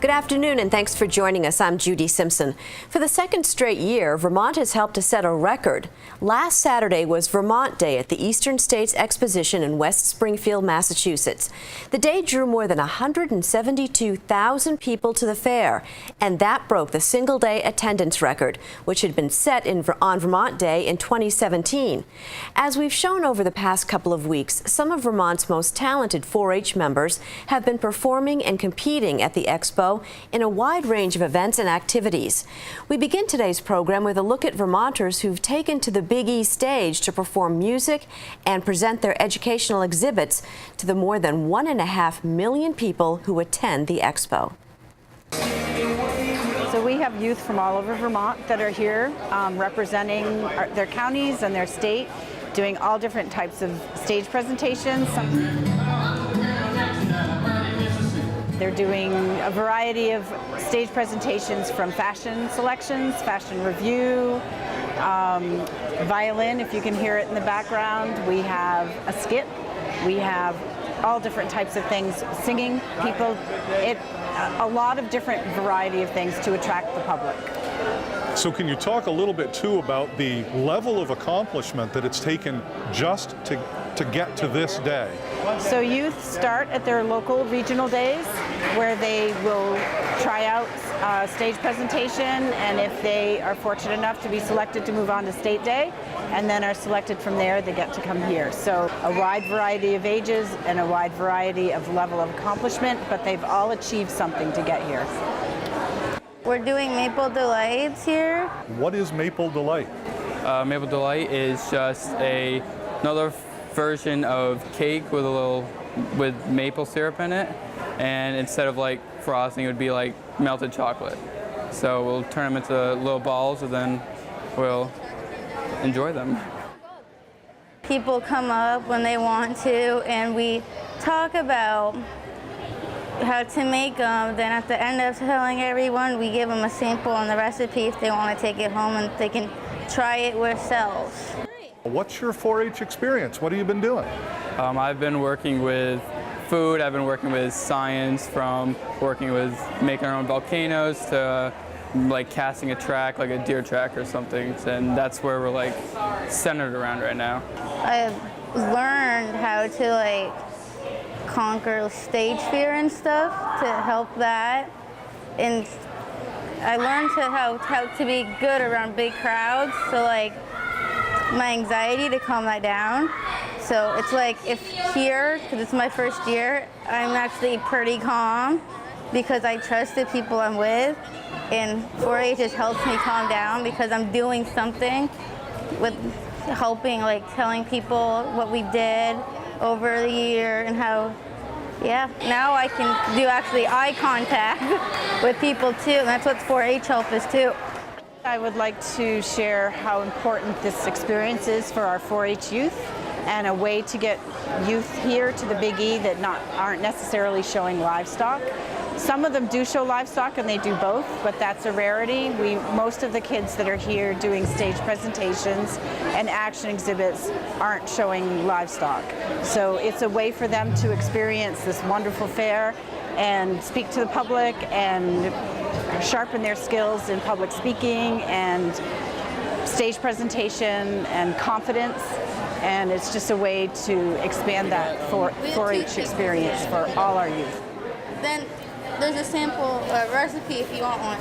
Good afternoon and thanks for joining us. I'm Judy Simpson. For the second straight year, Vermont has helped to set a record. Last Saturday was Vermont Day at the Eastern States Exposition in West Springfield, Massachusetts. The day drew more than 172,000 people to the fair, and that broke the single-day attendance record, which had been set on Vermont Day in 2017. As we've shown over the past couple of weeks, some of Vermont's most talented 4-H members have been performing and competing at the Expo in a wide range of events and activities. We begin today's program with a look at Vermonters who've taken to the Big E stage to perform music and present their educational exhibits to the more than 1.5 million people who attend the Expo. So we have youth from all over Vermont that are here representing their counties and their state, doing all different types of stage presentations. They're doing a variety of stage presentations, from fashion selections, fashion review, violin, if you can hear it in the background. We have a skit. We have all different types of things, singing, people, a lot of different variety of things to attract the public. So can you talk a little bit too about the level of accomplishment that it's taken just to get to this day? So youth start at their local regional days where they will try out stage presentation, and if they are fortunate enough to be selected to move on to state day and then are selected from there, they get to come here. So a wide variety of ages and a wide variety of level of accomplishment, but they've all achieved something to get here. We're doing Maple Delights here. What is Maple Delight? Maple Delight is just another version of cake with maple syrup in it, and instead of like frosting, it would be like melted chocolate. So we'll turn them into little balls and then we'll enjoy them. People come up when they want to, and we talk about how to make them. Then at the end of telling everyone, we give them a sample on the recipe if they want to take it home and they can try it themselves. What's your 4-H experience? What have you been doing? I've been working with food. I've been working with science, from working with making our own volcanoes to like casting a track, like a deer track or something. And that's where we're like centered around right now. I've learned how to like conquer stage fear and stuff to help that. And I learned how to be good around big crowds. So like my anxiety, to calm that down. So it's like if here, because it's my first year, I'm actually pretty calm because I trust the people I'm with, and 4-H just helps me calm down because I'm doing something with helping, like telling people what we did over the year and how, yeah, now I can do actually eye contact with people too, and that's what 4-H help is too. I would like to share how important this experience is for our 4-H youth, and a way to get youth here to the Big E that aren't necessarily showing livestock. Some of them do show livestock and they do both, but that's a rarity. Most of the kids that are here doing stage presentations and action exhibits aren't showing livestock. So it's a way for them to experience this wonderful fair and speak to the public and sharpen their skills in public speaking and stage presentation and confidence. And it's just a way to expand that 4-H experience for all our youth. Then there's a sample recipe if you want one.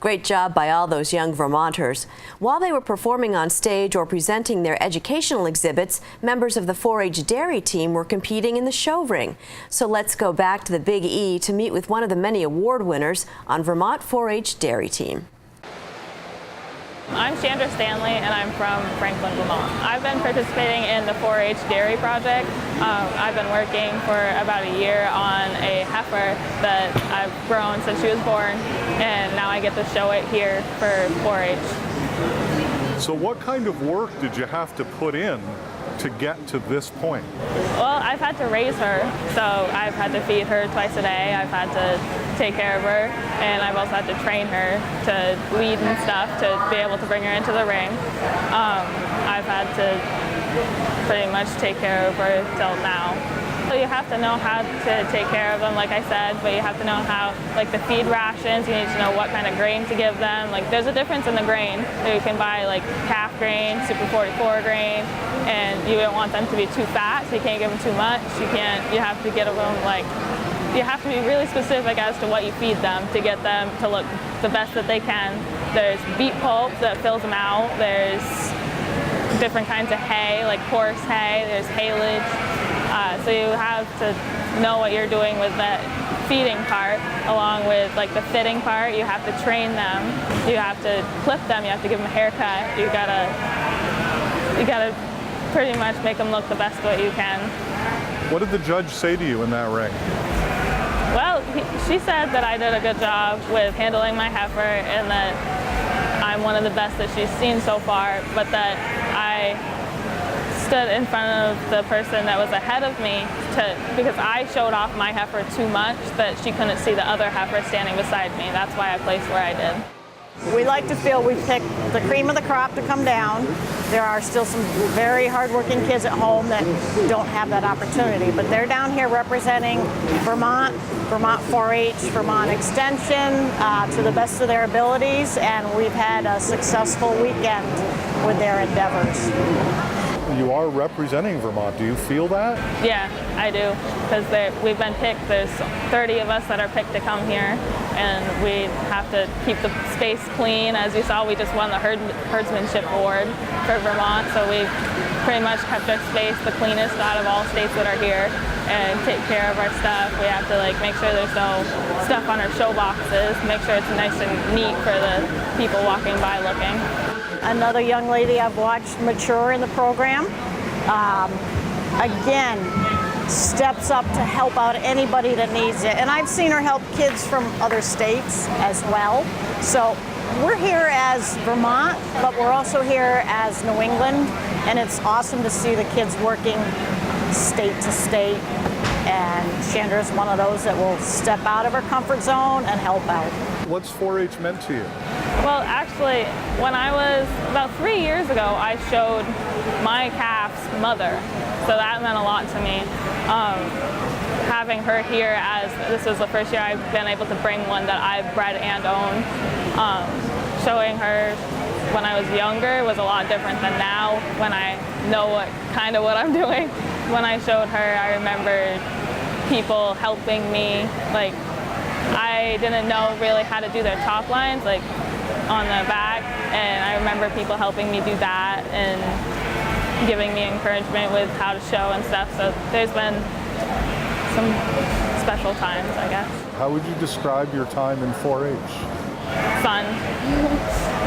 Great job by all those young Vermonters. While they were performing on stage or presenting their educational exhibits, members of the 4-H dairy team were competing in the show ring. So let's go back to the Big E to meet with one of the many award winners on Vermont 4-H dairy team. I'm Chandra Stanley, and I'm from Franklin, Vermont. I've been participating in the 4-H dairy project. I've been working for about a year on a heifer that I've grown since she was born, and now I get to show it here for 4-H. So what kind of work did you have to put in to get to this point? Well, I've had to raise her, so I've had to feed her twice a day. I've had to take care of her, and I've also had to train her to lead and stuff to be able to bring her into the ring. I've had to pretty much take care of her till now. you have to know how to take care of them, like I said, but you have to know how, like the feed rations, you need to know what kind of grain to give them. Like there's a difference in the grain. You can buy like calf grain, Super 44 grain, and you don't want them to be too fat, so you can't give them too much. You have to get them like, you have to be really specific as to what you feed them to get them to look the best that they can. There's beet pulp that fills them out. There's different kinds of hay, like coarse hay. There's haylage. So you have to know what you're doing with that feeding part, along with like the fitting part. You have to train them. You have to clip them. You have to give them a haircut. You gotta pretty much make them look the best way you can. What did the judge say to you in that ring? Well, she said that I did a good job with handling my heifer and that I'm one of the best that she's seen so far, but that I stood in front of the person that was ahead of me because I showed off my heifer too much that she couldn't see the other heifer standing beside me. That's why I placed where I did. We like to feel we picked the cream of the crop to come down. There are still some very hardworking kids at home that don't have that opportunity, but they're down here representing Vermont, Vermont 4-H, Vermont Extension to the best of their abilities, and we've had a successful weekend with their endeavors. You are representing Vermont. Do you feel that? Yeah, I do, because we've been picked. There's 30 of us that are picked to come here, and we have to keep the space clean. As you saw, we just won the Herdsmanship Award for Vermont, so we pretty much kept our space the cleanest out of all states that are here and take care of our stuff. We have to like make sure there's no stuff on our show boxes, make sure it's nice and neat for the people walking by looking. Another young lady I've watched mature in the program, again, steps up to help out anybody that needs it. And I've seen her help kids from other states as well. So we're here as Vermont, but we're also here as New England. And it's awesome to see the kids working state to state. And Chandra's one of those that will step out of her comfort zone and help out. What's 4-H meant to you? Well, actually, when I was about 3 years ago, I showed my calf's mother, so that meant a lot to me. Having her here, as this was the first year I've been able to bring one that I've bred and owned, showing her when I was younger was a lot different than now when I know what I'm doing. When I showed her, I remember people helping me. Like, I didn't know really how to do their top lines, like on the back, and I remember people helping me do that and giving me encouragement with how to show and stuff. So there's been some special times, I guess. How would you describe your time in 4-H? Fun.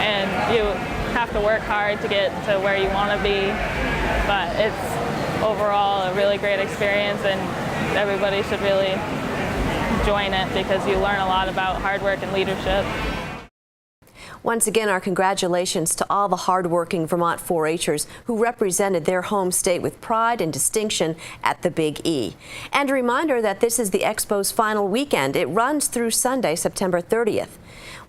And you have to work hard to get to where you want to be, but it's overall a really great experience, and everybody should really join it because you learn a lot about hard work and leadership. Once again, our congratulations to all the hardworking Vermont 4-Hers who represented their home state with pride and distinction at the Big E. And a reminder that this is the Expo's final weekend. It runs through Sunday, September 30th.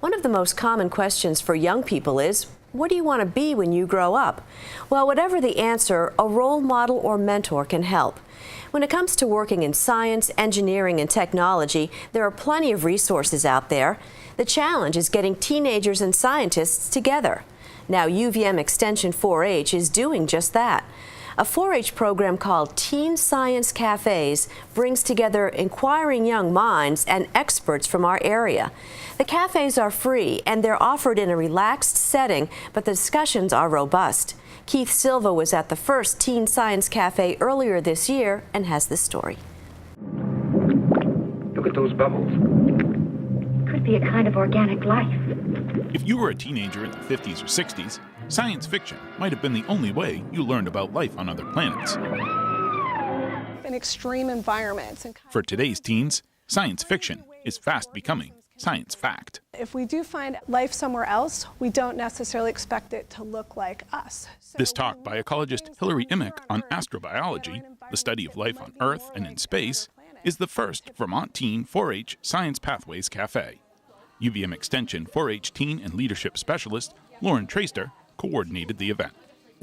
One of the most common questions for young people is, what do you want to be when you grow up? Well, whatever the answer, a role model or mentor can help. When it comes to working in science, engineering, and technology, there are plenty of resources out there. The challenge is getting teenagers and scientists together. Now, UVM Extension 4-H is doing just that. A 4-H program called Teen Science Cafes brings together inquiring young minds and experts from our area. The cafes are free and they're offered in a relaxed setting, but the discussions are robust. Keith Silva was at the first Teen Science Cafe earlier this year and has this story. Look at those bubbles. Could be a kind of organic life. If you were a teenager in the 50s or 60s, science fiction might have been the only way you learned about life on other planets. In extreme environments. For today's teens, science fiction is fast becoming science fact. If we do find life somewhere else, we don't necessarily expect it to look like us. This talk by ecologist Hilary Imick on astrobiology, the study of life on Earth and in space, is the first Vermont Teen 4-H Science Pathways Cafe. UVM Extension 4-H Teen and Leadership Specialist Lauren Traster coordinated the event.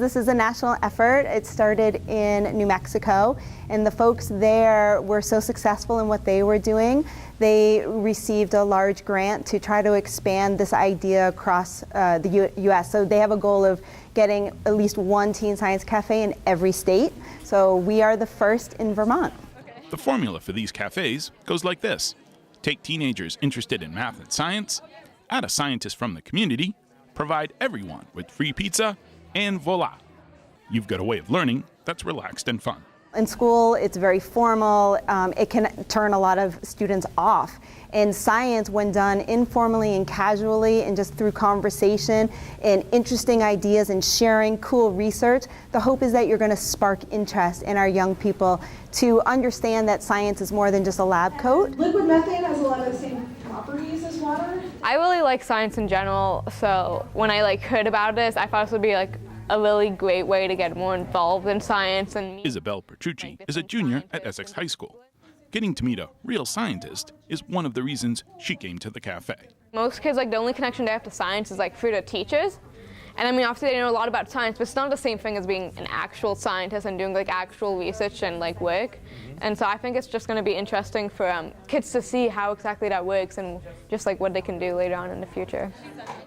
This is a national effort. It started in New Mexico, and the folks there were so successful in what they were doing, they received a large grant to try to expand this idea across the U.S. So they have a goal of getting at least one teen science cafe in every state. So we are the first in Vermont. The formula for these cafes goes like this. Take teenagers interested in math and science, add a scientist from the community, provide everyone with free pizza, and voila, you've got a way of learning that's relaxed and fun. In school, it's very formal. It can turn a lot of students off. In science, when done informally and casually and just through conversation and interesting ideas and sharing cool research, the hope is that you're going to spark interest in our young people to understand that science is more than just a lab coat. Liquid methane has a lot of the same properties as water. I really like science in general, so when I heard about this, I thought this would be a really great way to get more involved in science. And Isabel Petrucci is a junior at Essex High School. Getting to meet a real scientist is one of the reasons she came to the cafe. Most kids, the only connection they have to science is through their teachers. And I mean, obviously they know a lot about science, but it's not the same thing as being an actual scientist and doing actual research and work. And so I think it's just going to be interesting for kids to see how exactly that works and just what they can do later on in the future.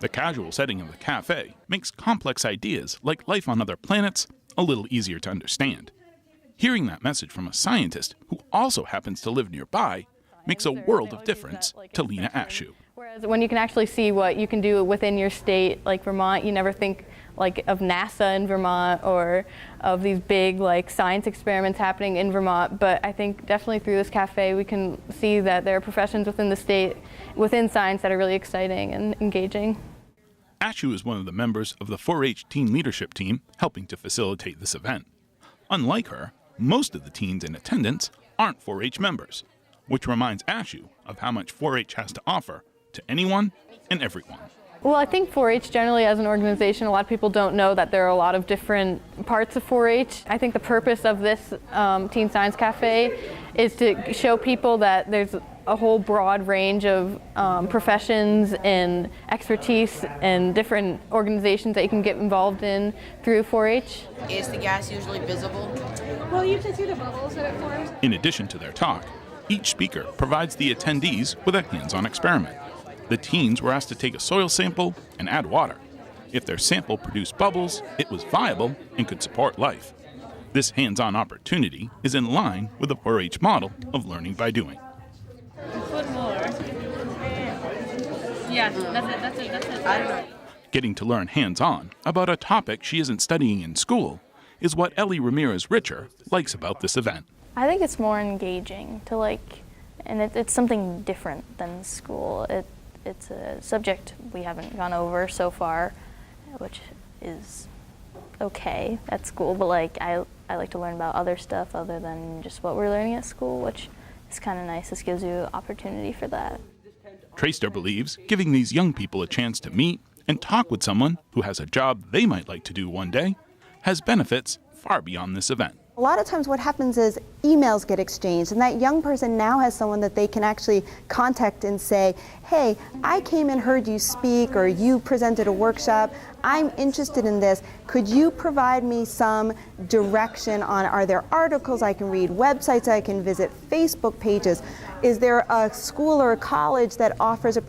The casual setting of the cafe makes complex ideas like life on other planets a little easier to understand. Hearing that message from a scientist who also happens to live nearby makes a world of difference to Lena Ashooh. Whereas when you can actually see what you can do within your state, like Vermont, you never think of NASA in Vermont or of these big science experiments happening in Vermont. But I think definitely through this cafe we can see that there are professions within the state, within science, that are really exciting and engaging. Ashooh is one of the members of the 4-H teen leadership team helping to facilitate this event. Unlike her, most of the teens in attendance aren't 4-H members, which reminds Ashooh of how much 4-H has to offer to anyone and everyone. Well, I think 4-H generally as an organization, a lot of people don't know that there are a lot of different parts of 4-H. I think the purpose of this Teen Science Cafe is to show people that there's a whole broad range of professions and expertise and different organizations that you can get involved in through 4-H. Is the gas usually visible? Well, you can see the bubbles that it forms. In addition to their talk, each speaker provides the attendees with a hands-on experiment. The teens were asked to take a soil sample and add water. If their sample produced bubbles, it was viable and could support life. This hands-on opportunity is in line with the 4-H model of learning by doing. Put more. Yeah, that's it. Getting to learn hands-on about a topic she isn't studying in school is what Ellie Ramirez-Richer likes about this event. I think it's more engaging to and it's something different than school. It's a subject we haven't gone over so far, which is okay at school, but I like to learn about other stuff other than just what we're learning at school, which is kind of nice. This gives you opportunity for that. Traister believes giving these young people a chance to meet and talk with someone who has a job they might like to do one day has benefits far beyond this event. A lot of times what happens is emails get exchanged, and that young person now has someone that they can actually contact and say, hey, I came and heard you speak, or you presented a workshop. I'm interested in this. Could you provide me some direction on, are there articles I can read, websites I can visit, Facebook pages? Is there a school or a college that offers a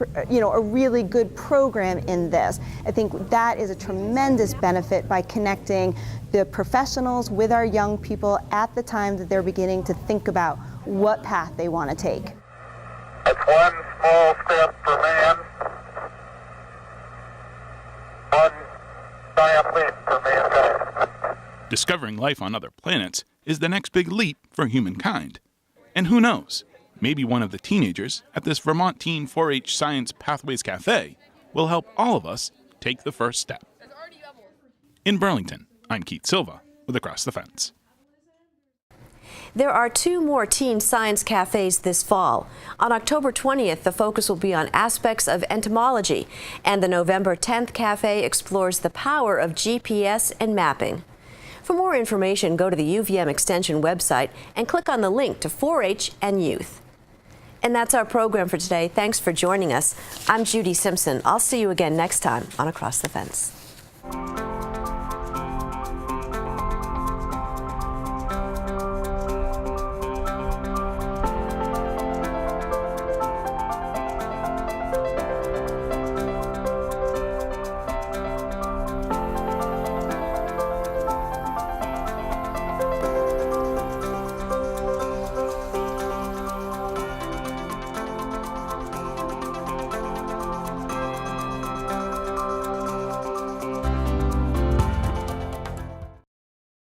really good program in this? I think that is a tremendous benefit by connecting the professionals with our young people at the time that they're beginning to think about what path they want to take. That's one small step for man, one giant leap for mankind. Discovering life on other planets is the next big leap for humankind. And who knows, maybe one of the teenagers at this Vermont Teen 4-H Science Pathways Cafe will help all of us take the first step. In Burlington, I'm Keith Silva with Across the Fence. There are 2 more teen science cafes this fall. On October 20th, the focus will be on aspects of entomology, and the November 10th cafe explores the power of GPS and mapping. For more information, go to the UVM Extension website and click on the link to 4-H and youth. And that's our program for today. Thanks for joining us. I'm Judy Simpson. I'll see you again next time on Across the Fence.